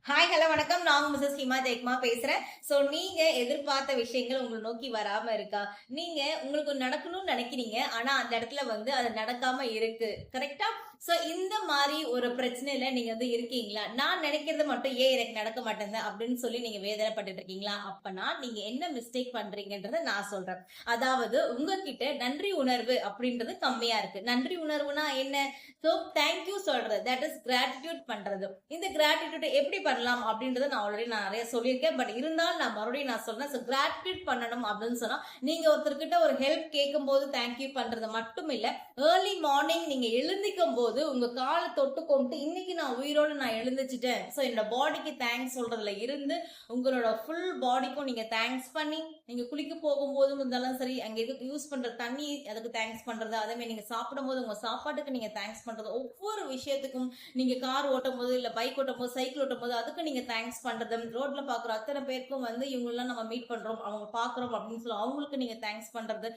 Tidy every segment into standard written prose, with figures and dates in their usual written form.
Hi hello வணக்கம். நான் Mrs Hima தேக்மா பேசுறேன். சோ நீங்க எதிர்பார்த்த விஷயங்கள் உங்களை நோக்கி வராம இருக்கா? நீங்க உங்களுக்கு நடக்கணும்னு நினைக்கிறீங்க, ஆனா அந்த இடத்துல வந்து அது நடக்காம இருக்கு. கரெக்டா? சோ இந்த மாதிரி ஒரு பிரச்சனையில நீங்க வந்து இருக்கீங்களா? நான் நினைக்கிறது மட்டும் ஏன் எனக்கு நடக்க மாட்டேங்குது அப்படின்னு சொல்லி நீங்க வேதனைப்பட்டுட்டு இருக்கீங்களா? அப்பனா நீங்க என்ன மிஸ்டேக் பண்றீங்கன்றத நான் சொல்றேன். அதாவது உங்ககிட்ட நன்றி உணர்வு அப்படின்றது கம்மியா இருக்கு. நன்றி உணர்வுனா என்ன? சோ தேங்க்யூ சொல்றது, தட் இஸ் கிராட்டிடியூட் பண்றது. இந்த கிராட்டிடியூட் எப்படி பண்ணலாம் அப்படின்றத நான் ஆல்ரெடி நிறைய சொல்லியிருக்கேன். பட் இருந்தாலும் நான் மறுபடியும் நான் சொல்றேன். ஸோ கிராட்டிடியூட் பண்ணணும் அப்படின்னு சொன்னா நீங்க ஒருத்தர்கிட்ட ஒரு ஹெல்ப் கேட்கும் போது தேங்க்யூ பண்றது மட்டும் இல்ல, ஏர்லி மார்னிங் நீங்க எழுந்திக்கும் போது உங்க காலை தொட்டு கொண்டு இன்னைக்கு நான் உயிரோடு நான் எழுந்துச்சிட்டேன், ஸோ என்னோட பாடிக்கு தேங்க்ஸ் சொல்றதுல இருந்து உங்களோட ஃபுல் பாடிக்கும் நீங்க தேங்க்ஸ் பண்ணி, நீங்க குளிக்க போகும்போதும் இருந்தாலும் சரி, அங்க இருக்க யூஸ் பண்ற தண்ணி அதுக்கு தேங்க்ஸ் பண்றது, அதே மாதிரி நீங்க சாப்பிடும் போது உங்க சாப்பாட்டுக்கு நீங்க தேங்க்ஸ் பண்றது, ஒவ்வொரு விஷயத்துக்கும் நீங்க கார் ஓட்டும் போது இல்ல பைக் ஓட்டும் போது சைக்கிள் ஓட்டும் போது அதுக்கு நீங்க தேங்க்ஸ் பண்றது, ரோட்ல பாக்குற அத்தனை பேருக்கும் வந்து இவங்க எல்லாம் நம்ம மீட் பண்றோம், அவங்க பாக்குறோம் அப்படின்னு சொல்லி அவங்களுக்கு நீங்க தேங்க்ஸ் பண்றது,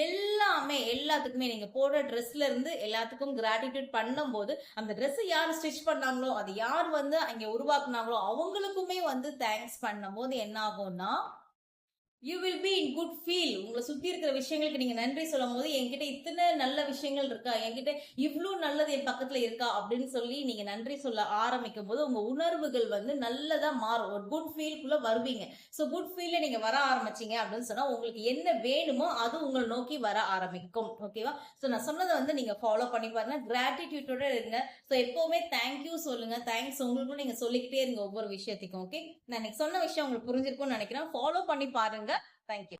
எல்லாமே எல்லாத்துக்குமே நீங்க போடுற ட்ரெஸ்ல இருந்து எல்லாத்துக்கும் கிராட்டிடியூட் பண்ணும் போது அந்த ட்ரெஸ் யார் ஸ்டிச் பண்ணாங்களோ, அது யார் வந்து அங்க உருவாக்குனாங்களோ அவங்களுக்குமே வந்து தேங்க்ஸ் பண்ணும் போது என்ன ஆகும்னா you will be in good feel. உங்களை சுத்தி இருக்கிற விஷயங்களுக்கு நீங்க நன்றி சொல்லும் போது என்கிட்ட இத்தனை நல்ல விஷயங்கள் இருக்கா, என்கிட்ட இவ்வளவு நல்லது என் பக்கத்துல இருக்கா அப்படின்னு சொல்லி நீங்க நன்றி சொல்ல ஆரம்பிக்கும் போது உங்க உணர்வுகள் வந்து நல்லதா மாறும். ஒரு குட் ஃபீல்குள்ள வருவீங்க. ஸோ குட் ஃபீல்ல நீங்க வர ஆரம்பிச்சீங்க அப்படின்னு சொன்னா உங்களுக்கு என்ன வேணுமோ அது உங்களை நோக்கி வர ஆரம்பிக்கும். ஓகேவா? ஸோ நான் சொன்னதை வந்து நீங்க ஃபாலோ பண்ணி பாருங்க. கிராட்டிடியூட்டோட இருங்க. ஸோ எப்பவுமே தேங்க்யூ சொல்லுங்க. தேங்க்ஸ் உங்களுக்கும் நீங்க சொல்லிக்கிட்டே இருங்க ஒவ்வொரு விஷயத்துக்கும். ஓகே, நான் இன்னைக்கு சொன்ன விஷயம் உங்களுக்கு புரிஞ்சிருக்கும்னு நினைக்கிறேன். ஃபாலோ பண்ணி பாருங்க. Thank you.